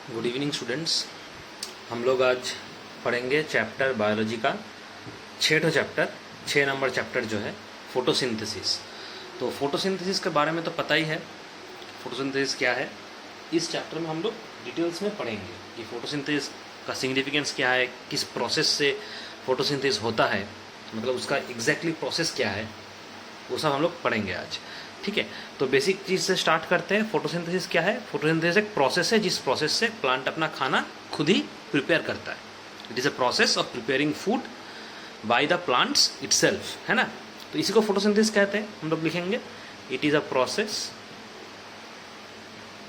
Good evening students. हम लोग आज पढ़ेंगे चैप्टर बायोलॉजी का छठा चैप्टर, 6 नंबर चैप्टर जो है फोटोसिंथेसिस। तो फोटोसिंथेसिस के बारे में तो पता ही है, फोटोसिंथेसिस क्या है। इस चैप्टर में हम लोग डिटेल्स में पढ़ेंगे कि फोटोसिंथेसिस का सिग्निफिकेंस क्या है, किस प्रोसेस से फोटोसिंथेसिस होता है, मतलब उसका एग्जैक्टली प्रोसेस क्या है, वो सब हम लोग पढ़ेंगे आज। ठीक है, तो बेसिक चीज़ से स्टार्ट करते हैं। फोटोसिंथेसिस क्या है? फोटोसिंथेसिस एक प्रोसेस है जिस प्रोसेस से प्लांट अपना खाना खुद ही प्रिपेयर करता है। It is a process of preparing food by the plants itself, है ना। तो इसी को फोटोसिंथेसिस कहते हैं। हम लोग लिखेंगे it is a process,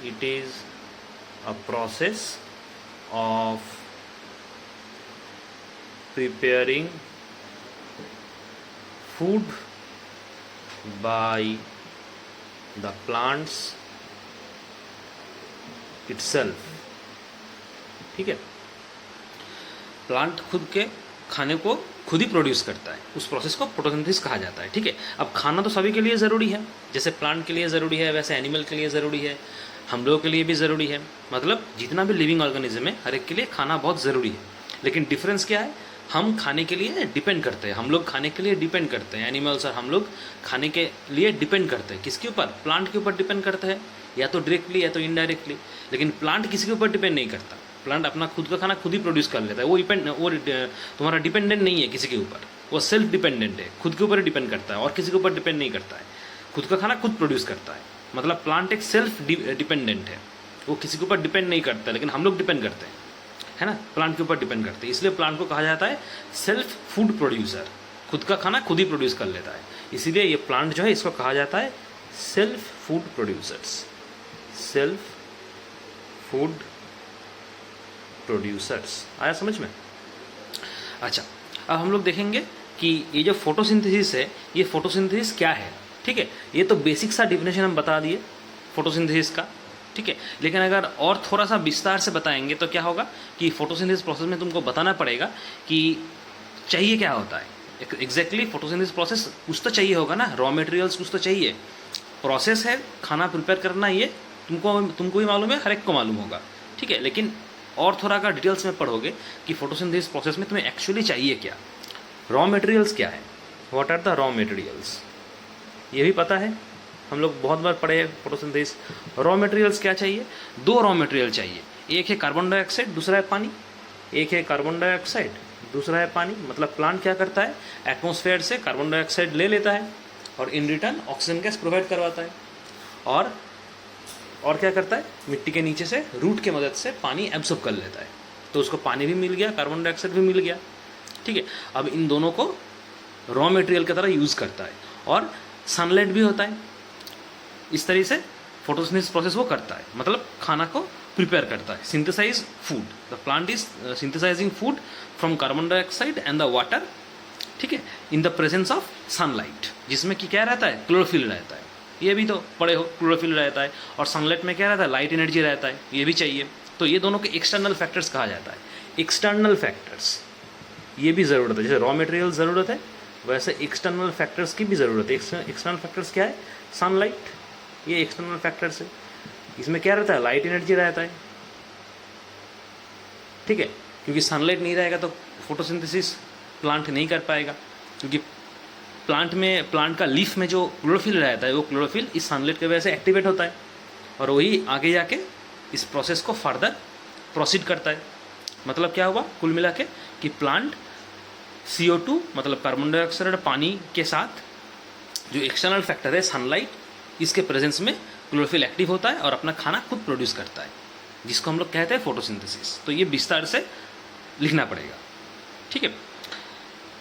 it is a process of preparing food by the plants itself। ठीक है, प्लांट खुद के खाने को खुद ही प्रोड्यूस करता है, उस प्रोसेस को फोटोसिंथेसिस कहा जाता है। ठीक है, अब खाना तो सभी के लिए ज़रूरी है, जैसे प्लांट के लिए ज़रूरी है वैसे एनिमल के लिए ज़रूरी है, हम लोगों के लिए भी ज़रूरी है। मतलब जितना भी लिविंग ऑर्गेनिज्म है हर एक के लिए खाना बहुत ज़रूरी है। लेकिन डिफरेंस क्या है? हम खाने के लिए डिपेंड करते हैं, हम लोग खाने के लिए डिपेंड करते हैं, एनिमल्स और हम लोग खाने के लिए डिपेंड करते हैं। किसके ऊपर? प्लांट के ऊपर डिपेंड करते हैं, या तो डायरेक्टली या तो इनडायरेक्टली। लेकिन प्लांट किसी के ऊपर डिपेंड नहीं करता, प्लांट अपना खुद का खाना खुद ही प्रोड्यूस कर लेता है। वो तुम्हारा डिपेंडेंट नहीं है किसी के ऊपर, वो सेल्फ डिपेंडेंट है, खुद के ऊपर डिपेंड करता है और किसी के ऊपर डिपेंड नहीं करता है। खुद का खाना खुद प्रोड्यूस करता है, मतलब प्लांट एक सेल्फ डिपेंडेंट है, वो किसी के ऊपर डिपेंड नहीं करता। लेकिन हम लोग डिपेंड करते हैं, है ना, प्लांट के ऊपर डिपेंड करते हैं। इसलिए प्लांट को कहा जाता है सेल्फ फूड प्रोड्यूसर, खुद का खाना खुद ही प्रोड्यूस कर लेता है। इसीलिए ये प्लांट जो है इसको कहा जाता है self food producers, self food producers. आया समझ में? अच्छा, अब हम लोग देखेंगे कि ये जो फोटोसिंथेसिस है, ये फोटोसिंथेसिस क्या है। ठीक है, ये तो बेसिक सा डिफिनेशन हम बता दिए फोटोसिंथेसिस का। ठीक है, लेकिन अगर और थोड़ा सा विस्तार से बताएंगे तो क्या होगा कि फोटोसिंथेसिस प्रोसेस में तुमको बताना पड़ेगा कि चाहिए क्या होता है एग्जैक्टली। फोटोसिंथेसिस प्रोसेस कुछ तो चाहिए होगा ना, रॉ मटेरियल्स कुछ तो चाहिए। प्रोसेस है खाना प्रिपेयर करना, ये तुमको भी मालूम है, हर एक को मालूम होगा। ठीक है, लेकिन और थोड़ा अगर डिटेल्स में पढ़ोगे कि फोटोसिंथेसिस प्रोसेस में तुम्हें एक्चुअली चाहिए क्या, रॉ मटेरियल्स क्या है, what are the raw materials, ये भी पता है, हम लोग बहुत बार पढ़े हैं फोटोसिंथेसिस। रॉ मटेरियल्स क्या चाहिए? 2 रॉ मटेरियल चाहिए, एक है कार्बन डाइऑक्साइड, दूसरा है पानी। एक है कार्बन डाइऑक्साइड, दूसरा है पानी। मतलब प्लांट क्या करता है, एटमॉस्फेयर से कार्बन डाइऑक्साइड ले लेता है और in return oxygen gas provide करवाता है, और क्या करता है, मिट्टी के नीचे से रूट की मदद से पानी एब्सॉर्ब कर लेता है। तो उसको पानी भी मिल गया, कार्बन डाइऑक्साइड भी मिल गया। ठीक है, अब इन दोनों को रॉ मटेरियल की तरह यूज़ करता है, और सनलाइट भी होता है। इस तरीके से फोटोसिंथेसिस प्रोसेस वो करता है, मतलब खाना को प्रिपेयर करता है, synthesise food. The plant is synthesising food from carbon dioxide and the water. ठीक है, in the presence of sunlight, जिसमें कि क्या रहता है, क्लोरोफिल रहता है। ये भी तो पढ़े हो, क्लोरोफिल रहता है। और सनलाइट में क्या रहता है, लाइट एनर्जी रहता है, ये भी चाहिए। तो ये दोनों के एक्सटर्नल फैक्टर्स कहा जाता है। एक्सटर्नल फैक्टर्स ये भी ज़रूरत है, जैसे रॉ मटेरियल ज़रूरत है वैसे एक्सटर्नल फैक्टर्स की भी ज़रूरत है। एक्सटर्नल फैक्टर्स क्या है? सनलाइट, ये एक्सटर्नल फैक्टर्स है। इसमें क्या रहता है, लाइट एनर्जी रहता है। ठीक है, क्योंकि सनलाइट नहीं रहेगा तो फोटोसिंथेसिस प्लांट नहीं कर पाएगा, क्योंकि प्लांट का लीफ में जो क्लोरोफिल रहता है वो क्लोरोफिल इस सनलाइट की वजह से एक्टिवेट होता है, और वही आगे जाके इस प्रोसेस को फर्दर प्रोसीड करता है। मतलब क्या हुआ कुल मिला के कि प्लांट CO2 मतलब कार्बन डाइऑक्साइड और पानी के साथ जो एक्सटर्नल फैक्टर है सनलाइट, इसके प्रेजेंस में क्लोरोफिल एक्टिव होता है और अपना खाना खुद प्रोड्यूस करता है, जिसको हम लोग कहते हैं फोटोसिंथेसिस। तो ये विस्तार से लिखना पड़ेगा। ठीक है,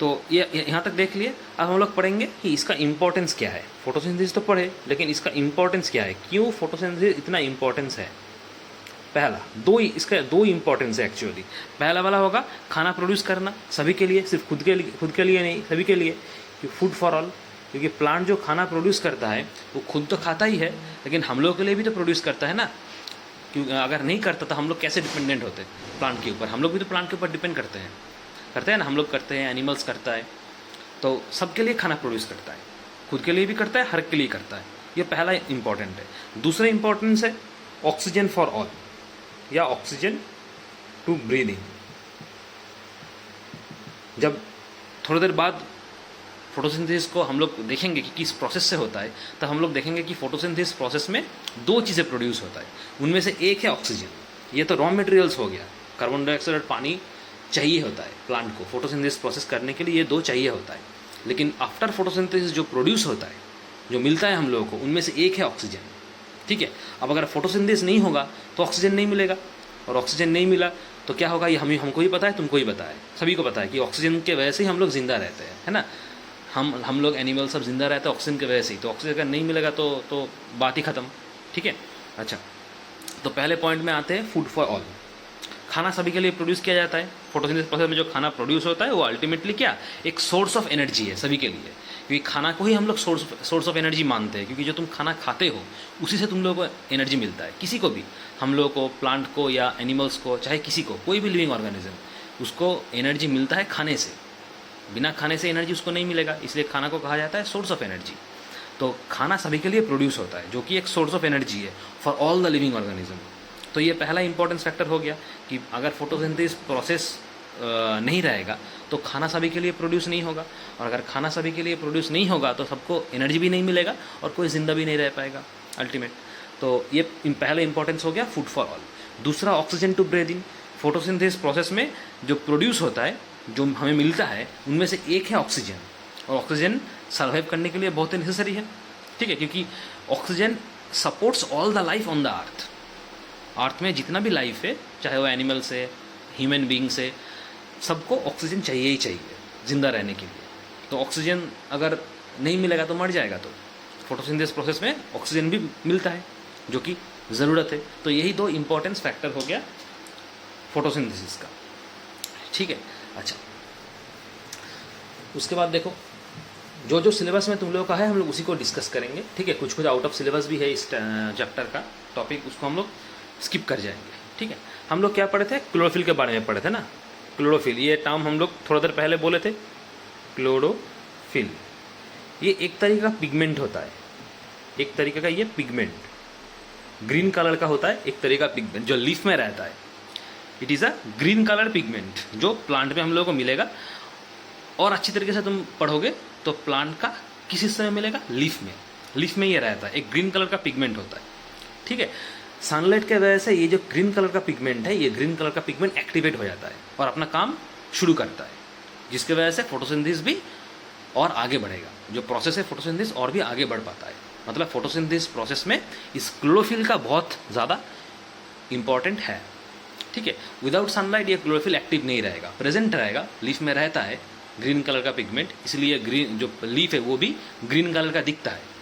तो ये यहाँ तक देख लिए। अब हम लोग पढ़ेंगे कि इसका इंपॉर्टेंस क्या है। फोटोसिंथेसिस तो पढ़े, लेकिन इसका इंपॉर्टेंस क्या है, क्यों फोटोसिंथेसिस इतना इंपॉर्टेंस है। पहला इसका दो इंपॉर्टेंस है एक्चुअली। पहला वाला होगा खाना प्रोड्यूस करना सभी के लिए, सिर्फ खुद के लिए नहीं, सभी के लिए, फूड फॉर ऑल। क्योंकि प्लांट जो खाना प्रोड्यूस करता है वो खुद तो खाता ही है, लेकिन हम लोगों के लिए भी तो प्रोड्यूस करता है ना। क्योंकि अगर नहीं करता तो हम लोग कैसे डिपेंडेंट होते प्लांट के ऊपर। हम लोग भी तो प्लांट के ऊपर डिपेंड करते हैं ना, हम लोग करते हैं, एनिमल्स करता है। तो सबके लिए खाना प्रोड्यूस करता है, खुद के लिए भी करता है, हर के लिए करता है। ये पहला इंपॉर्टेंट है। दूसरा इंपॉर्टेंस है ऑक्सीजन फॉर ऑल। या ऑक्सीजन टू ब्रीद इन। जब थोड़ी देर बाद फोटोसिंथेसिस को हम लोग देखेंगे कि किस प्रोसेस से होता है, तो हम लोग देखेंगे कि फोटोसिंथेसिस प्रोसेस में दो चीज़ें प्रोड्यूस होता है, उनमें से एक है ऑक्सीजन। ये तो रॉ मटेरियल्स हो गया, कार्बन डाइऑक्साइड और पानी चाहिए होता है प्लांट को फोटोसिंथेसिस प्रोसेस करने के लिए, ये दो चाहिए होता है। लेकिन आफ्टर फोटोसिंथेसिस जो प्रोड्यूस होता है, जो मिलता है हम लोगों को, उनमें से एक है ऑक्सीजन। ठीक है, अब अगर फोटोसिंथेसिस नहीं होगा तो ऑक्सीजन नहीं मिलेगा, और ऑक्सीजन नहीं मिला तो क्या होगा, ये हमको ही पता है, तुमको ही पता है, सभी को पता है कि ऑक्सीजन के वजह से ही हम लोग जिंदा रहते हैं, है ना। हम लोग एनिमल सब जिंदा रहते हैं ऑक्सीजन की वजह से ही। तो ऑक्सीजन अगर नहीं मिलेगा तो बात ही खत्म। ठीक है, अच्छा, तो पहले पॉइंट में आते हैं फूड फॉर ऑल। खाना सभी के लिए प्रोड्यूस किया जाता है। फोटोसिंथेसिस प्रोसेस में जो खाना प्रोड्यूस होता है वो अल्टीमेटली क्या, एक सोर्स ऑफ एनर्जी है सभी के लिए, क्योंकि खाना को ही हम लोग सोर्स ऑफ एनर्जी मानते हैं, क्योंकि जो तुम खाना खाते हो उसी से तुम लोगों को एनर्जी मिलता है। किसी को भी, हम लोगों को, प्लांट को या एनिमल्स को, चाहे किसी को, कोई भी लिविंग ऑर्गेनिज्म, उसको एनर्जी मिलता है खाने से। बिना खाने से एनर्जी उसको नहीं मिलेगा, इसलिए खाना को कहा जाता है सोर्स ऑफ एनर्जी। तो खाना सभी के लिए प्रोड्यूस होता है, जो कि एक सोर्स ऑफ एनर्जी है for all the living organism. तो ये पहला इंपॉर्टेंस फैक्टर हो गया कि अगर फोटोसिंथेसिस प्रोसेस नहीं रहेगा तो खाना सभी के लिए प्रोड्यूस नहीं होगा, और अगर खाना सभी के लिए प्रोड्यूस नहीं होगा तो सबको एनर्जी भी नहीं मिलेगा और कोई ज़िंदा भी नहीं रह पाएगा अल्टीमेट। तो ये पहला इंपॉर्टेंस हो गया फूड फॉर ऑल। दूसरा, oxygen to breathe in. Photosynthesis process में जो प्रोड्यूस होता है, जो हमें मिलता है, उनमें से एक है ऑक्सीजन, और ऑक्सीजन सर्वाइव करने के लिए बहुत ही नेसेसरी है। ठीक है, क्योंकि oxygen supports all the life on the earth. Earth में जितना भी लाइफ है, चाहे वो एनिमल से, ह्यूमन बींग से, सबको ऑक्सीजन चाहिए ही चाहिए जिंदा रहने के लिए। तो ऑक्सीजन अगर नहीं मिलेगा तो मर जाएगा। तो फोटोसिंथेसिस प्रोसेस में ऑक्सीजन भी मिलता है, जो कि ज़रूरत है। तो यही दो इम्पॉर्टेंस फैक्टर हो गया फोटोसिंथेसिस का। ठीक है, अच्छा, उसके बाद देखो, जो जो सिलेबस में तुम लोगों का है हम लोग उसी को डिस्कस करेंगे। ठीक है, कुछ कुछ आउट ऑफ सिलेबस भी है इस चैप्टर का टॉपिक, उसको हम लोग स्किप कर जाएंगे। ठीक है, हम लोग क्या पढ़े थे, क्लोरोफिल के बारे में पढ़े थे ना। क्लोरोफिल, ये टर्म हम लोग थोड़ा देर पहले बोले थे। क्लोरोफिल ये एक तरीके का पिगमेंट होता है, एक तरीके का ये पिगमेंट ग्रीन कलर का होता है, एक तरीका पिगमेंट जो लीफ में रहता है। It is a green colour pigment जो प्लांट में हम लोगों को मिलेगा। और अच्छी तरीके से तुम पढ़ोगे तो प्लांट का किस हिस्से में मिलेगा, लीफ में ये रहता है, एक ग्रीन कलर का पिगमेंट होता है। ठीक है, सनलाइट के वजह से ये जो ग्रीन कलर का पिगमेंट है, ये ग्रीन कलर का पिगमेंट एक्टिवेट हो जाता है और अपना काम शुरू करता है, जिसके वजह से फोटोसिंथेसिस भी और आगे बढ़ेगा। जो प्रोसेस है फोटोसिंथेसिस और भी आगे बढ़ पाता है। मतलब फोटोसिंथेसिस प्रोसेस में इस क्लोरोफिल का बहुत ज़्यादा इंपॉर्टेंट है। ठीक है, विदाउट सनलाइट ये क्लोरोफिल एक्टिव नहीं रहेगा, प्रेजेंट रहेगा, लीफ में रहता है ग्रीन कलर का पिगमेंट, इसलिए ग्रीन जो लीफ है वो भी ग्रीन कलर का दिखता है।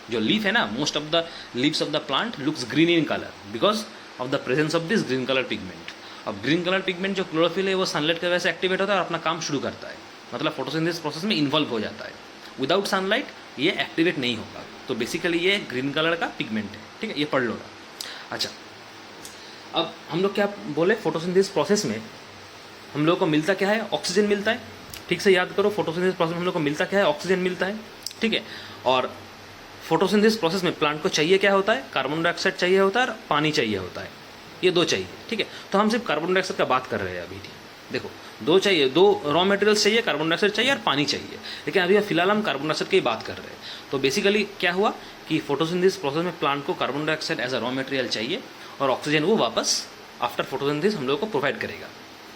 जो लीफ है ना, most of the leaves of the plant looks green in colour because of the presence of this green colour pigment. अब ग्रीन कलर पिगमेंट जो क्लोरोफिल है वो सनलाइट की वजह से एक्टिवेट होता है और अपना काम शुरू करता है, मतलब फोटोसिंथेसिस प्रोसेस में इन्वॉल्व हो जाता है। विदाउट सनलाइट ये एक्टिवेट नहीं होगा। तो बेसिकली ये ग्रीन कलर का पिगमेंट है। ठीक है, ये पढ़ लो ना। अच्छा, अब हम लोग क्या बोले, फोटोसिंथेसिस प्रोसेस में हम लोग को मिलता क्या है, ऑक्सीजन मिलता है। ठीक से याद करो, फोटोसिंथेसिस प्रोसेस में हम लोग को मिलता क्या है, ऑक्सीजन मिलता है। ठीक है, और फोटोसिंथेसिस प्रोसेस में प्लांट को चाहिए क्या होता है, कार्बन डाइऑक्साइड चाहिए होता है और पानी चाहिए होता है, ये दो चाहिए। ठीक है, तो हम सिर्फ कार्बन डाइऑक्साइड का बात कर रहे हैं अभी। देखो, दो चाहिए, दो रॉ मटेरियल्स चाहिए, कार्बन डाइऑक्साइड चाहिए और पानी चाहिए, लेकिन अभी फिलहाल हम कार्बन डाइऑक्साइड की बात कर रहे हैं। तो बेसिकली क्या हुआ कि फोटोसिंथेसिस प्रोसेस में प्लांट को carbon dioxide as a raw material चाहिए और ऑक्सीजन वो वापस आफ्टर फोटोसिंथेसिस हम लोग को प्रोवाइड करेगा।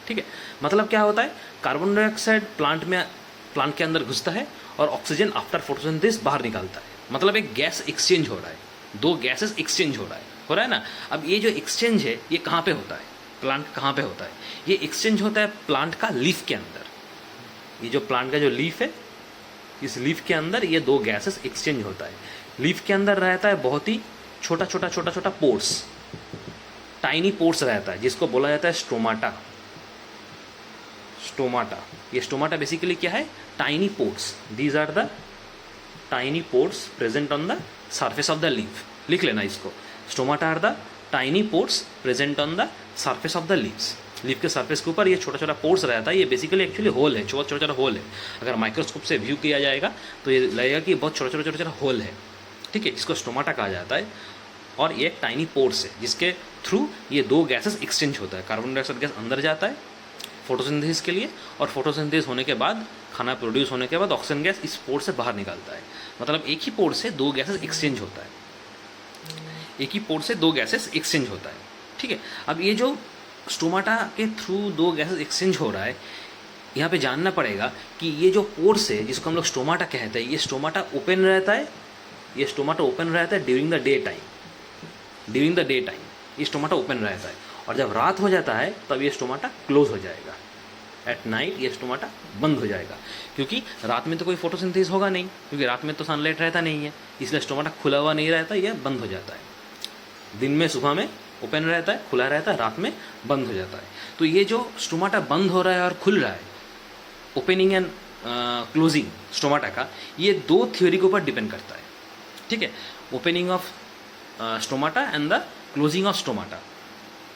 ठीक है, मतलब क्या होता है, कार्बन डाइऑक्साइड प्लांट के अंदर घुसता है और ऑक्सीजन आफ्टर फोटोसिंथेसिस बाहर निकालता है। मतलब एक गैस एक्सचेंज हो रहा है, दो गैसेस एक्सचेंज हो रहा है ना। अब ये जो एक्सचेंज है ये कहाँ पे होता है, प्लांट कहाँ पे होता है, ये एक्सचेंज होता है प्लांट का लीफ के अंदर। ये जो प्लांट का जो लीफ है, इस लीफ के अंदर ये दो गैसेस एक्सचेंज होता है। लीफ के अंदर रहता है बहुत ही छोटा छोटा पोर्स, टाइनी पोर्स रहता है, जिसको बोला जाता है स्टोमाटा। ये स्टोमाटा बेसिकली क्या है, tiny pores. These are the tiny pores present on the surface of the leaf. लिख लेना इसको, stomata are the tiny pores present on the surface of the leaves. Leaf के सरफेस के ऊपर ये छोटा छोटा पोर्स रहता है। ये बेसिकली एक्चुअली होल है, छोटा छोटा होल है। अगर माइक्रोस्कोप से व्यू किया जाएगा तो ये लगेगा कि बहुत छोटा छोटा होल है। ठीक है, इसको स्टोमाटा कहा जाता है। और ये टाइनी पोर्स है जिसके थ्रू ये दो गैसेस एक्सचेंज होता है। कार्बन डाइऑक्साइड गैस अंदर जाता है फोटोसिंथेसिस के लिए, और फोटोसिंथेसिस होने के बाद, खाना प्रोड्यूस होने के बाद ऑक्सीजन गैस इस पोर से बाहर निकलता है। मतलब एक ही पोर से दो गैसेस एक्सचेंज होता है, एक ही पोर से दो गैसेस एक्सचेंज होता है। ठीक है, अब ये जो स्टोमाटा के थ्रू दो गैसेस एक्सचेंज हो रहा है, यहाँ पे जानना पड़ेगा कि ये जो पोर्स है जिसको हम लोग स्टोमाटा कहते हैं, ये स्टोमाटा ओपन रहता है, ये स्टोमाटा ओपन रहता है during the day time, during the day time ये स्टोमाटा ओपन रहता है, और जब रात हो जाता है तब ये स्टोमाटा क्लोज हो जाएगा। एट नाइट ये स्टोमाटा बंद हो जाएगा, क्योंकि रात में तो कोई फोटोसिंथेसिस होगा नहीं, क्योंकि रात में तो सनलाइट रहता नहीं है, इसलिए स्टोमाटा खुला हुआ नहीं रहता, ये बंद हो जाता है। दिन में सुबह में ओपन रहता है, खुला रहता है, रात में बंद हो जाता है। तो ये जो स्टोमाटा बंद हो रहा है और खुल रहा है, ओपनिंग एंड क्लोजिंग स्टोमाटा का, ये दो थ्योरी के ऊपर डिपेंड करता है। ठीक है, opening of stomata and the closing of stomata,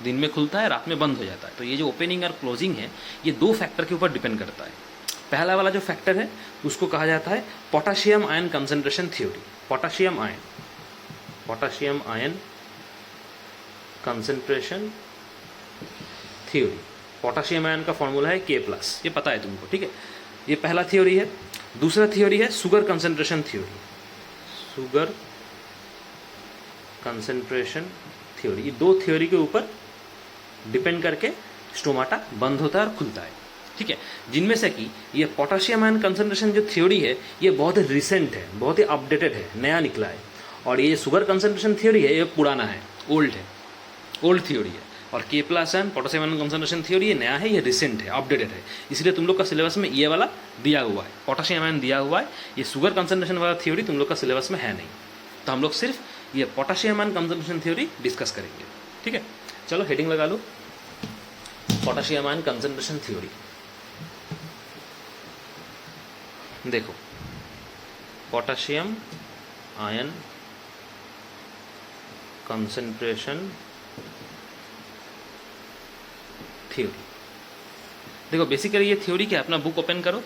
दिन में खुलता है, रात में बंद हो जाता है। तो ये जो ओपनिंग और क्लोजिंग है, ये दो फैक्टर के ऊपर डिपेंड करता है। पहला वाला जो फैक्टर है उसको कहा जाता है potassium ion concentration theory. Potassium ion concentration theory. Potassium ion का फॉर्मूला है K+, ये पता है तुमको। ठीक है, ये पहला थ्योरी है। दूसरा थ्योरी है sugar concentration theory. Sugar concentration theory. ये दो थ्योरी के ऊपर डिपेंड करके स्टोमाटा बंद होता है और खुलता है। ठीक है, जिनमें से कि ये पोटाशियम आयन कंसंट्रेशन जो थ्योरी है, ये बहुत ही रिसेंट है, बहुत ही अपडेटेड है, नया निकला है। और ये शुगर कंसंट्रेशन थ्योरी है, ये पुराना है, ओल्ड है, ओल्ड थ्योरी है। और K+ and potassium ion concentration theory ये नया है, ये रिसेंट है, अपडेटेड है। इसलिए तुम लोग का सिलेबस में ये वाला दिया हुआ है, पोटाशियम आयन दिया हुआ है। ये शुगर कंसंट्रेशन वाला थ्योरी तुम लोग का सिलेबस में है नहीं, तो हम लोग सिर्फ ये potassium ion concentration theory discuss करेंगे। ठीक है, चलो हेडिंग लगा लो, पोटाशियम आयन कंसंट्रेशन थ्योरी। देखो, पोटाशियम आयन कंसंट्रेशन थ्योरी। देखो बेसिकली ये थ्योरी क्या है, अपना बुक ओपन करो,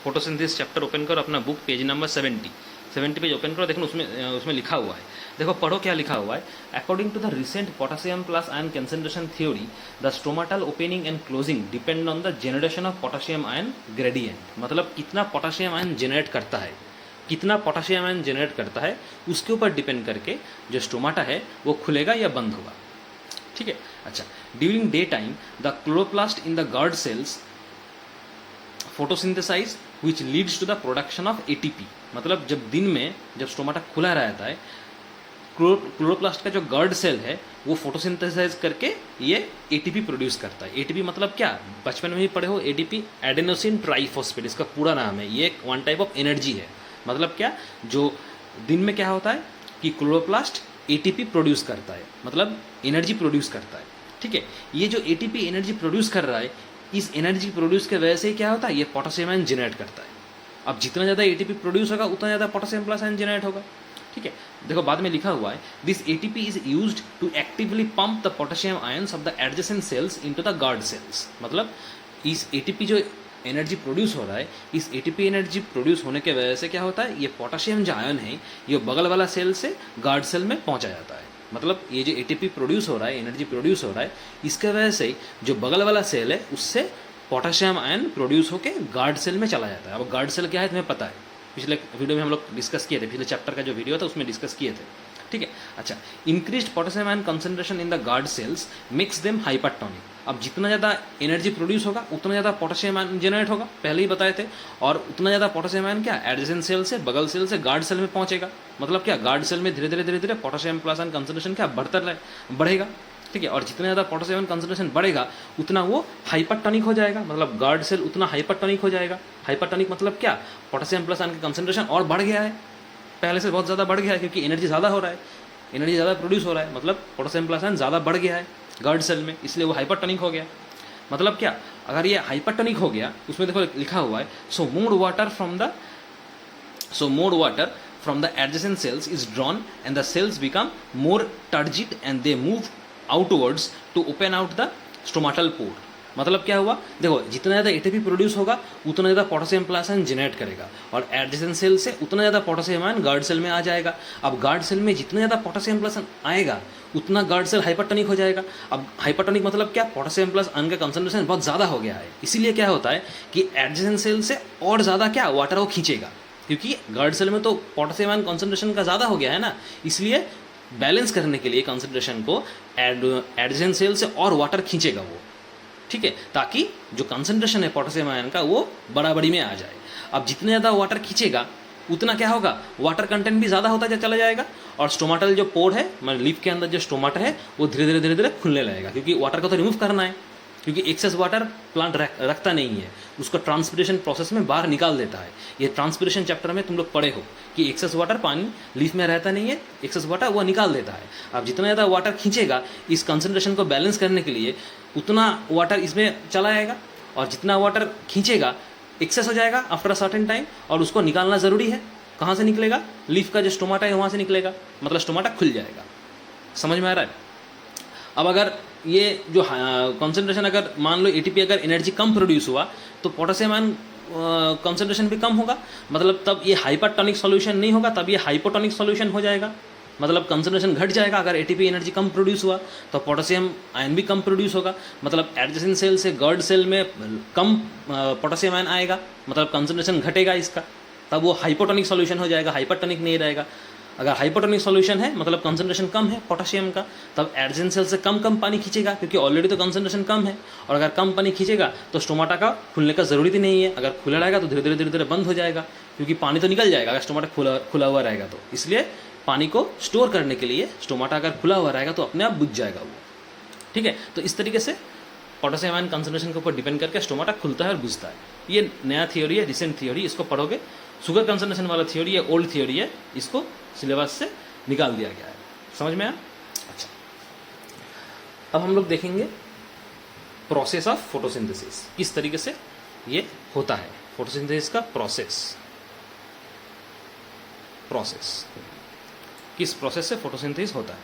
फोटोसिंथेसिस चैप्टर ओपन करो, अपना book page number 70 page open करो। देखो उसमें लिखा हुआ है, देखो पढ़ो क्या लिखा हुआ है। According to the recent potassium plus ion concentration theory, the stomatal opening and closing depend on the generation of potassium ion gradient. मतलब कितना पोटाशियम आयन जनरेट करता है, कितना पोटाशियम आयन जनरेट करता है, उसके ऊपर डिपेंड करके जो स्टोमाटा है वो खुलेगा या बंद होगा। ठीक है, अच्छा, during day time the chloroplast in the guard cells photosynthesize which leads to the production of ATP। मतलब जब दिन में जब स्टोमाटा खुला रहता है, क्लोरोप्लास्ट का जो गार्ड सेल है वो फोटोसिंथेसाइज करके ये ATP प्रोड्यूस करता है। ATP मतलब क्या, बचपन में ही पढ़े हो, ATP एडेनोसिन ट्राइफॉस्फेट, इसका पूरा नाम है। ये एक वन टाइप ऑफ एनर्जी है। मतलब क्या, जो दिन में क्या होता है कि क्लोरोप्लास्ट ATP प्रोड्यूस करता है, मतलब एनर्जी प्रोड्यूस करता है। ठीक है, ये जो ATP एनर्जी प्रोड्यूस कर रहा है, इस एनर्जी प्रोड्यूस के वजह से ही क्या होता है, ये पोटाशियम आयन जनरेट करता है। अब जितना ज़्यादा ATP प्रोड्यूस होगा उतना ज़्यादा पोटाशियम प्लस आयन जनरेट होगा। ठीक है, देखो बाद में लिखा हुआ है, this ATP is used to actively pump the potassium ions of the adjacent cells into the guard cells. मतलब इस ATP जो एनर्जी प्रोड्यूस हो रहा है, इस ATP एनर्जी प्रोड्यूस होने के वजह से क्या होता है, ये पोटाशियम जो आयन है ये बगल वाला सेल से गार्ड सेल में पहुंचा जाता है। मतलब ये जो ATP प्रोड्यूस हो रहा है, एनर्जी प्रोड्यूस हो रहा है, इसके वजह से जो बगल वाला सेल है उससे पोटाशियम आयन प्रोड्यूस होकर गार्ड सेल में चला जाता है। अब गार्ड सेल क्या है तुम्हें पता है, पिछले वीडियो में हम लोग डिस्कस किए थे, पिछले चैप्टर का जो वीडियो था उसमें डिस्कस किए थे। ठीक है, अच्छा, increased potassium ion concentration in the guard sales makes them hypertonic. अब जितना ज़्यादा एनर्जी प्रोड्यूस होगा उतना ज़्यादा पोटाशियम आयन जनरेट होगा, पहले ही बताए थे। और उतना ज़्यादा पोटाशियम आयन क्या, एडजेसेंट सेल से, बगल सेल से गार्ड सेल में पहुंचेगा। मतलब क्या, गार्ड सेल में धीरे धीरे पोटाशियम प्लस आयन कंसंट्रेशन क्या बढ़ेगा। ठीक है, और जितना ज़्यादा पोटाशियम आयन कंसंट्रेशन बढ़ेगा उतना वो हाइपरटोनिक हो जाएगा। मतलब गार्ड सेल उतना हाइपरटोनिक हो जाएगा। हाइपरटोनिक मतलब क्या, पोटाशियम प्लस आयन का कंसंट्रेशन और बढ़ गया है, पहले से बहुत ज़्यादा बढ़ गया है, क्योंकि एनर्जी ज़्यादा हो रहा है, एनर्जी ज़्यादा प्रोड्यूस हो रहा है। मतलब पोटाशियम प्लस आयन ज़्यादा बढ़ गया है गार्ड सेल में, इसलिए वो हाइपरटोनिक हो गया। मतलब क्या, अगर ये हाइपरटोनिक हो गया, उसमें देखो लिखा हुआ है, so more water from the adjacent cells is drawn and the cells become more turgid and they move outwards to open out the stomatal pore। मतलब क्या हुआ, देखो जितना ज़्यादा एटीपी प्रोड्यूस होगा उतना ज़्यादा पोटेशियम प्लस आयन जनरेट करेगा, और एडजेसेंट सेल से उतना ज़्यादा पोटेशियम आयन गार्ड सेल में आ जाएगा। अब गार्ड सेल में जितना ज़्यादा पोटेशियम प्लस आएगा उतना गार्ड सेल हाइपरटोनिक हो जाएगा। अब हाइपरटोनिक मतलब क्या, पोटेशियम प्लस आयन का कंसंट्रेशन बहुत ज़्यादा हो गया है, इसीलिए क्या होता है कि एडजेसेंट सेल से और ज़्यादा क्या वाटर वो खींचेगा, क्योंकि गार्ड सेल में तो पोटेशियम आयन कंसंट्रेशन का ज़्यादा हो गया है ना, इसलिए बैलेंस करने के लिए कंसंट्रेशन को एडजेसेंट सेल से और वाटर खींचेगा वो, ठीक है, ताकि जो कंसंट्रेशन है पोटेशियम आयन का वो बराबरी में आ जाए। अब जितने ज़्यादा वाटर खींचेगा उतना क्या होगा, वाटर कंटेंट भी ज़्यादा होता चला जाएगा, और स्टोमाटल जो पोर है, मतलब लीफ के अंदर जो स्टोमाटा है वो धीरे धीरे धीरे धीरे खुलने लगेगा, क्योंकि वाटर को तो रिमूव करना है, क्योंकि एक्सेस वाटर प्लांट रखता नहीं है, उसको ट्रांसपिरेशन प्रोसेस में बाहर निकाल देता है। ये ट्रांसपिरेशन चैप्टर में तुम लोग पढ़े हो कि एक्सेस वाटर पानी लीफ में रहता नहीं है, एक्सेस वाटर वो निकाल देता है। अब जितना ज़्यादा वाटर खींचेगा इस कंसंट्रेशन को बैलेंस करने के लिए उतना वाटर इसमें चला आएगा, और जितना वाटर खींचेगा एक्सेस हो जाएगा आफ्टर अ सर्टेन टाइम, और उसको निकालना ज़रूरी है। कहाँ से निकलेगा, लीफ का जो स्टोमाटा है वहाँ से निकलेगा, मतलब स्टोमाटा खुल जाएगा। समझ में आ रहा है। अब अगर ये जो कंसंट्रेशन, अगर मान लो एटीपी अगर एनर्जी कम प्रोड्यूस हुआ तो पोटेशियम आयन कंसंट्रेशन भी कम होगा, मतलब तब ये हाइपरटोनिक सॉल्यूशन नहीं होगा, तब ये हाइपोटोनिक सॉल्यूशन हो जाएगा, मतलब कंसंट्रेशन घट जाएगा। अगर एटीपी एनर्जी कम प्रोड्यूस हुआ तो पोटेशियम आयन भी कम प्रोड्यूस होगा, मतलब एडजेसेंट सेल से गार्ड सेल में कम पोटेशियम आयन आएगा, मतलब कंसंट्रेशन घटेगा इसका, तब वो हाइपोटोनिक सॉल्यूशन हो जाएगा, हाइपरटोनिक नहीं रहेगा। अगर हाइपोटोनिक सॉल्यूशन है मतलब कंसंट्रेशन कम है पोटेशियम का, तब एडजेसेंट सेल से कम पानी खींचेगा, क्योंकि ऑलरेडी तो कंसंट्रेशन कम है, और अगर कम पानी खींचेगा तो स्टोमाटा का खुलने का ज़रूरत ही नहीं है। अगर खुला रहेगा तो धीरे धीरे बंद हो जाएगा, क्योंकि पानी तो निकल जाएगा अगर स्टोमाटा खुला हुआ रहेगा तो। इसलिए पानी को स्टोर करने के लिए स्टोमाटा अगर खुला हुआ रहेगा तो अपने आप बुझ जाएगा वो, ठीक है। तो इस तरीके से पोटेशियम आयन कंसंट्रेशन के ऊपर डिपेंड करके स्टोमाटा खुलता है और बुझता है। ये नया थियोरी है, रिसेंट थियोरी, इसको पढ़ोगे। शुगर कंसंट्रेशन वाला थियोरी है, ओल्ड थियोरी है, इसको सिलेबस से निकाल दिया गया है। समझ में आया? अच्छा, अब हम लोग देखेंगे प्रोसेस ऑफ फोटोसिंथेसिस, किस तरीके से ये होता है फोटोसिंथेसिस का प्रोसेस किस प्रोसेस से फोटोसिंथेसिस होता है।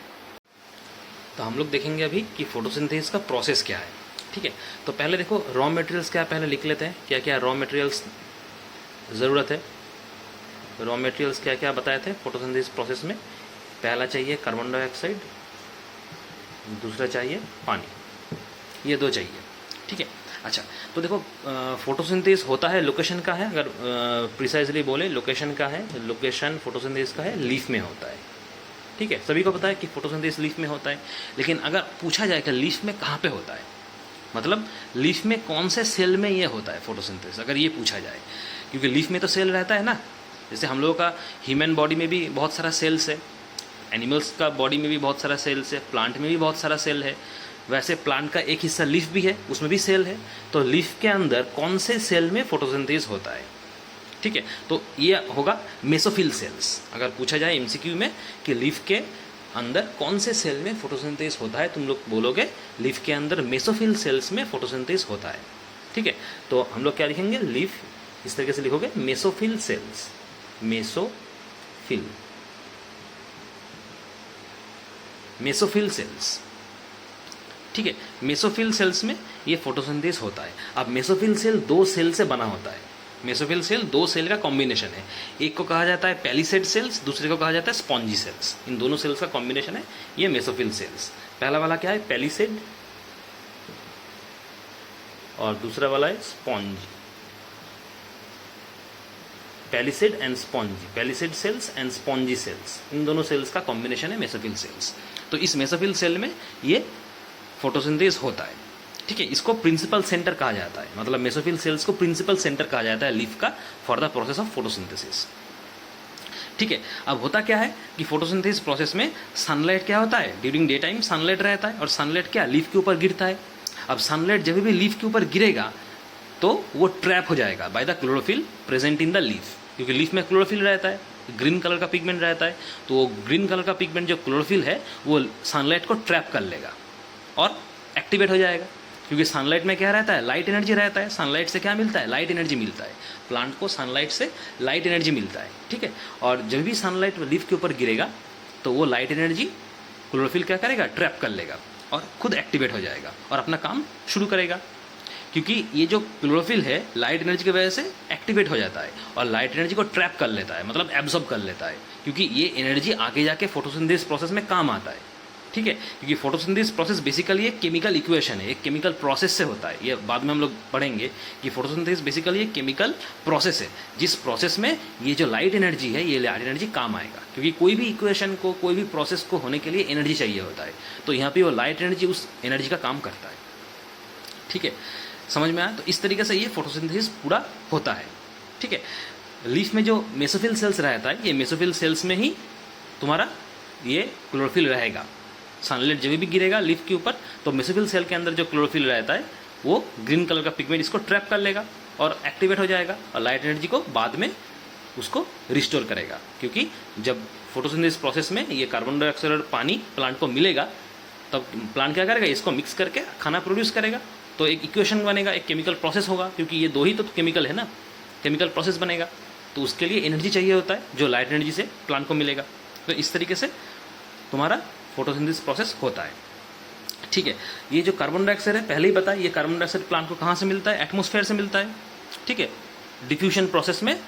तो हम लोग देखेंगे अभी कि फोटोसिंथेसिस का प्रोसेस क्या है, ठीक है। तो पहले देखो रॉ मटेरियल्स क्या, पहले लिख लेते हैं क्या क्या रॉ मटेरियल्स ज़रूरत है। रॉ मटेरियल्स क्या क्या बताए थे फोटोसिंथेसिस प्रोसेस में। पहला चाहिए कार्बन डाइऑक्साइड, दूसरा चाहिए पानी, ये दो चाहिए, ठीक है। अच्छा, तो देखो फोटोसिंथेसिस होता है, लोकेशन का है, अगर प्रिसाइजली बोले लोकेशन का है, लोकेशन फोटोसिंथेसिस का है लीफ में होता है, ठीक है। सभी को पता है कि फोटोसिंथेसिस लीफ में होता है, लेकिन अगर पूछा जाए कि लीफ में कहाँ पे होता है, मतलब लीफ में कौन से सेल में ये होता है फोटोसिंथेसिस, अगर ये पूछा जाए, क्योंकि लीफ में तो सेल रहता है ना। जैसे हम लोगों का ह्यूमन बॉडी में भी बहुत सारा सेल्स है, एनिमल्स का बॉडी में भी बहुत सारा सेल्स है, प्लांट में भी बहुत सारा सेल है, वैसे प्लांट का एक हिस्सा लीफ भी है, उसमें भी सेल है। तो लीफ के अंदर कौन से सेल में फोटोसिंथेसिस होता है, ठीक है। तो ये होगा मेसोफिल सेल्स। अगर पूछा जाए एमसीक्यू में कि लीफ के अंदर कौन से सेल में फोटोसिंथेसिस होता है, तुम लोग बोलोगे लीफ के अंदर मेसोफिल सेल्स में फोटोसिंथेसिस होता है, ठीक है। तो हम लोग क्या लिखेंगे, लीफ इस तरीके से लिखोगे मेसोफिल सेल्स, मेसोफिल सेल्स, ठीक है। मेसोफिल सेल्स में ये फोटोसिंथेसिस होता है। अब मेसोफिल सेल दो सेल से बना होता है, मेसोफिल सेल दो सेल का कॉम्बिनेशन है, एक को कहा जाता है पैलिसेड सेल्स, दूसरे को कहा जाता है स्पॉन्जी सेल्स। इन दोनों सेल्स का कॉम्बिनेशन है ये मेसोफिल सेल्स। पहला वाला क्या है, पैलिसेड, और दूसरा वाला है sponge, palisade and spongy, palisade cells and spongy cells, इन दोनों सेल्स का कॉम्बिनेशन है मेसोफिल सेल्स। तो इस मेसोफिल सेल में ये फोटोसिंथेसिस होता है, ठीक है। इसको प्रिंसिपल सेंटर कहा जाता है, मतलब मेसोफिल सेल्स को प्रिंसिपल सेंटर कहा जाता है लीफ का for the process of photosynthesis, ठीक है। अब होता क्या है कि फोटोसिंथेसिस प्रोसेस में सनलाइट क्या होता है, ड्यूरिंग डे टाइम सनलाइट रहता है, और सनलाइट क्या लीफ के ऊपर गिरता है। अब सनलाइट जब भी लीफ के ऊपर गिरेगा तो वो ट्रैप हो जाएगा by the chlorophyll present in the leaf, क्योंकि लीफ में क्लोरोफिल रहता है, ग्रीन कलर का पिगमेंट रहता है, तो वो ग्रीन कलर का पिगमेंट जो क्लोरोफिल है वो सनलाइट को ट्रैप कर लेगा और एक्टिवेट हो जाएगा। क्योंकि सनलाइट में क्या रहता है, लाइट एनर्जी रहता है। सनलाइट से क्या मिलता है, लाइट एनर्जी मिलता है, प्लांट को सनलाइट से लाइट एनर्जी मिलता है, ठीक है। और जब भी सनलाइट लीफ के ऊपर गिरेगा तो वो लाइट एनर्जी क्लोरोफिल क्या करेगा, ट्रैप कर लेगा और खुद एक्टिवेट हो जाएगा और अपना काम शुरू करेगा। क्योंकि ये जो क्लोरोफिल है लाइट एनर्जी की वजह से एक्टिवेट हो जाता है और लाइट एनर्जी को ट्रैप कर लेता है, मतलब एब्जॉर्ब कर लेता है, क्योंकि ये एनर्जी आगे जाके फोटोसिंथेसिस प्रोसेस में काम आता है। ठीक है, क्योंकि फोटोसिंथेसिस प्रोसेस बेसिकली एक केमिकल इक्वेशन है, एक केमिकल प्रोसेस से होता है। ये बाद में हम लोग पढ़ेंगे कि फोटोसिंथेसिस बेसिकली एक केमिकल प्रोसेस है, जिस प्रोसेस में ये जो लाइट एनर्जी है, ये लाइट एनर्जी काम आएगा, क्योंकि कोई भी इक्वेशन को, कोई भी प्रोसेस को होने के लिए एनर्जी चाहिए होता है। तो यहाँ पे वो लाइट एनर्जी उस एनर्जी का काम करता है। ठीक है, समझ में आया? तो इस तरीके से ये फोटोसिंथेसिस पूरा होता है। ठीक है, लीफ में जो मेसोफिल सेल्स रहता है, ये मेसोफिल सेल्स में ही तुम्हारा ये क्लोरोफिल रहेगा। सनलाइट जब भी गिरेगा लीफ के ऊपर तो मेसोफिल सेल के अंदर जो क्लोरोफिल रहता है वो ग्रीन कलर का पिगमेंट इसको ट्रैप कर लेगा और एक्टिवेट हो जाएगा और लाइट एनर्जी को बाद में उसको रिस्टोर करेगा। क्योंकि जब फोटोसिंथेसिस प्रोसेस में ये कार्बन डाइऑक्साइड और पानी प्लांट को मिलेगा तब प्लांट क्या करेगा, इसको मिक्स करके खाना प्रोड्यूस करेगा। तो एक इक्वेशन बनेगा, एक केमिकल प्रोसेस होगा, क्योंकि ये दो ही तो केमिकल है ना, केमिकल प्रोसेस बनेगा। तो उसके लिए एनर्जी चाहिए होता है जो लाइट एनर्जी से प्लांट को मिलेगा। तो इस तरीके से तुम्हारा फोटोसिंथेसिस प्रोसेस होता है। ठीक है, ये जो कार्बन डाइऑक्साइड है पहले ही बताया, ये कार्बन डाइऑक्साइड प्लांट को कहाँ से मिलता है, एटमॉस्फेयर से मिलता है। ठीक है, डिफ्यूजन प्रोसेस में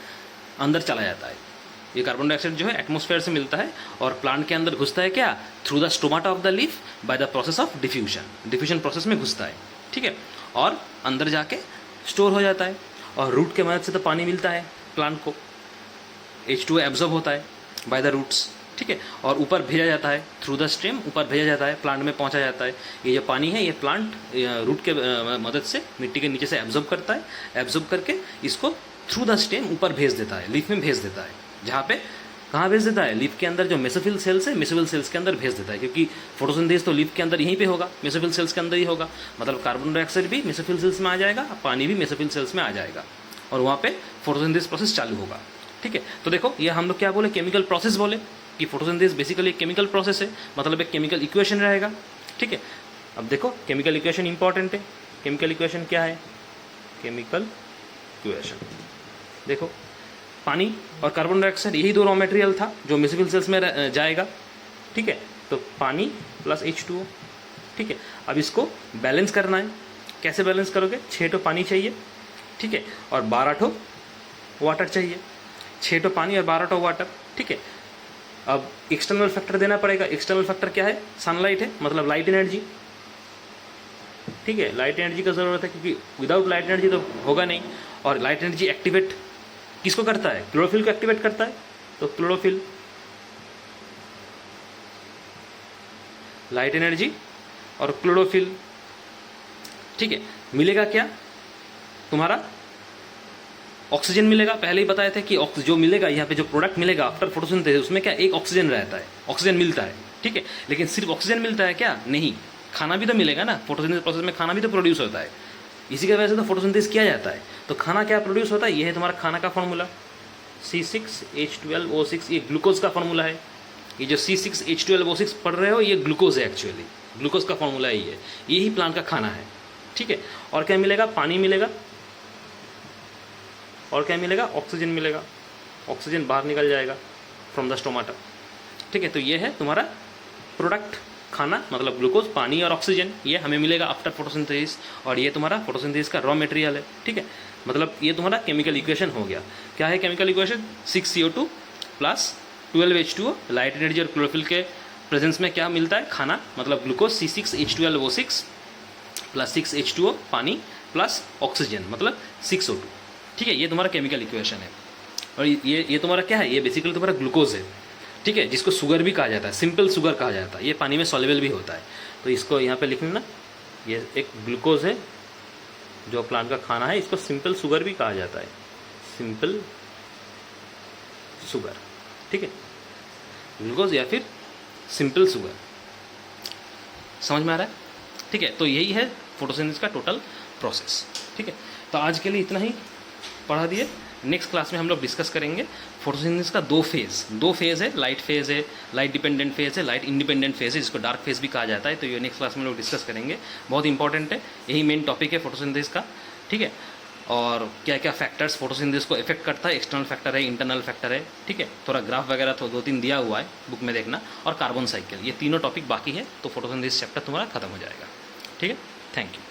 अंदर चला जाता है। ये कार्बन डाइऑक्साइड जो है एटमॉस्फेयर से मिलता है और प्लांट के अंदर घुसता है क्या, through the stomata of the leaf by the process of diffusion process में घुसता है। ठीक है, और अंदर जाके स्टोर हो जाता है और रूट के मदद से तो पानी मिलता है प्लांट को, H2O एब्जॉर्ब होता है बाय द रूट्स। ठीक है, और ऊपर भेजा जाता है थ्रू द स्टेम, ऊपर भेजा जाता है, प्लांट में पहुंचा जाता है। ये जो पानी है ये प्लांट रूट के मदद से मिट्टी के नीचे से एब्जॉर्ब करता है, एब्जॉर्ब करके इसको थ्रू द स्टेम ऊपर भेज देता है, लीफ में भेज देता है। जहाँ पे कहाँ भेज देता है, लीफ के अंदर जो मेसोफिल सेल्स है, मेसोफिल सेल्स के अंदर भेज देता है, क्योंकि फोटोसिंथेसिस तो लीफ के अंदर यहीं पे होगा, मेसोफिल सेल्स के अंदर ही होगा। मतलब कार्बन डाइऑक्साइड भी मेसोफिल सेल्स में आ जाएगा, पानी भी मेसोफिल सेल्स में आ जाएगा और वहाँ पे फोटोसिंथेसिस प्रोसेस चालू होगा। ठीक है, तो देखो ये हम लोग क्या बोले, केमिकल प्रोसेस बोले कि फोटोसिंथेसिस बेसिकली एक केमिकल प्रोसेस है, मतलब एक केमिकल इक्वेशन रहेगा। ठीक है, अब देखो केमिकल इक्वेशन इंपॉर्टेंट है। केमिकल इक्वेशन क्या है, केमिकल इक्वेशन देखो, पानी और कार्बन डाइऑक्साइड यही दो रॉ मटेरियल था जो मेसोफिल सेल्स में जाएगा। ठीक है, तो पानी प्लस H2O। ठीक है, अब इसको बैलेंस करना है। कैसे बैलेंस करोगे, 6 ठो पानी चाहिए। ठीक है, और 12 ठो वाटर चाहिए। 6 ठो पानी और 12 ठो वाटर। ठीक है, अब एक्सटर्नल फैक्टर देना पड़ेगा। एक्सटर्नल फैक्टर क्या है, सनलाइट है, मतलब लाइट एनर्जी। ठीक है, लाइट एनर्जी का ज़रूरत है क्योंकि विदाउट लाइट एनर्जी तो होगा नहीं। और लाइट एनर्जी एक्टिवेट किसको करता है, क्लोरोफिल को एक्टिवेट करता है। तो क्लोरोफिल, लाइट एनर्जी और क्लोरोफिल। ठीक है, मिलेगा क्या, तुम्हारा ऑक्सीजन मिलेगा। पहले ही बताए थे कि जो मिलेगा यहाँ पे, जो प्रोडक्ट मिलेगा आफ्टर फोटोसिंथेसिस, उसमें क्या एक ऑक्सीजन रहता है, ऑक्सीजन मिलता है। ठीक है, लेकिन सिर्फ ऑक्सीजन मिलता है क्या, नहीं, खाना भी तो मिलेगा ना। फोटोसिंथेसिस प्रोसेस में खाना भी तो प्रोड्यूस होता है, इसी की वजह से तो फोटोसिंथेसिस किया जाता है। तो खाना क्या प्रोड्यूस होता है, ये है तुम्हारा खाना का फॉर्मूला C6H12O6। ये ग्लूकोज का फॉर्मूला है। ये जो C6H12O6 पढ़ रहे हो ये ग्लूकोज है, एक्चुअली ग्लूकोज का फॉर्मूला ही है, यही प्लांट का खाना है। ठीक है, और क्या मिलेगा, पानी मिलेगा और क्या मिलेगा, ऑक्सीजन मिलेगा। ऑक्सीजन बाहर निकल जाएगा फ्रॉम द स्टोमाटा। ठीक है, तो ये है तुम्हारा प्रोडक्ट, खाना मतलब ग्लूकोज, पानी और ऑक्सीजन, ये हमें मिलेगा आफ्टर फोटोसिंथेसिस। और ये तुम्हारा फोटोसिंथेसिस का रॉ मटेरियल है। ठीक है, मतलब ये तुम्हारा केमिकल इक्वेशन हो गया। क्या है chemical equation, 6CO2 plus 12H2O। Light energy और क्लोरोफिल के प्रेजेंस में क्या मिलता है, खाना, मतलब ग्लूकोज C6H12O6 प्लस 6H2O पानी प्लस ऑक्सीजन मतलब 6O2। ठीक है, ये तुम्हारा केमिकल इक्वेशन है। और ये तुम्हारा क्या है, ये बेसिकली तुम्हारा ग्लूकोज है। ठीक है, जिसको शुगर भी कहा जाता है, सिंपल शुगर कहा जाता है। ये पानी में सॉल्युबल भी होता है, तो इसको यहाँ पे लिख लेना। ये एक ग्लूकोज है जो प्लांट का खाना है, इसको सिंपल शुगर भी कहा जाता है, सिंपल शुगर। ठीक है, ग्लूकोज या फिर सिंपल शुगर, समझ में आ रहा है। ठीक है, तो यही है फोटोसिंथेसिस का टोटल प्रोसेस। ठीक है, तो आज के लिए इतना ही पढ़ा दिए। नेक्स्ट क्लास में हम लोग डिस्कस करेंगे फोटोसिंथेसिस का दो फेज़ है, लाइट फेज़ है, लाइट डिपेंडेंट फेज़ है, लाइट इंडिपेंडेंट फेज़ है, जिसको डार्क फेज़ भी कहा जाता है। तो ये नेक्स्ट क्लास में लोग डिस्कस करेंगे, बहुत इंपॉर्टेंट है, यही मेन टॉपिक है फोटोसिंथेसिस का। ठीक है, और क्या क्या फैक्टर्स फोटोसिंथेसिस को इफेक्ट करता है, एक्सटर्नल फैक्टर है, इंटरनल फैक्टर है। ठीक है, थोड़ा ग्राफ वगैरह तो 2-3 दिया हुआ है, बुक में देखना। और कार्बन साइकिल, ये तीनों टॉपिक बाकी है, तो फोटोसिंथेसिस चैप्टर तुम्हारा खत्म हो जाएगा। ठीक है, थैंक यू।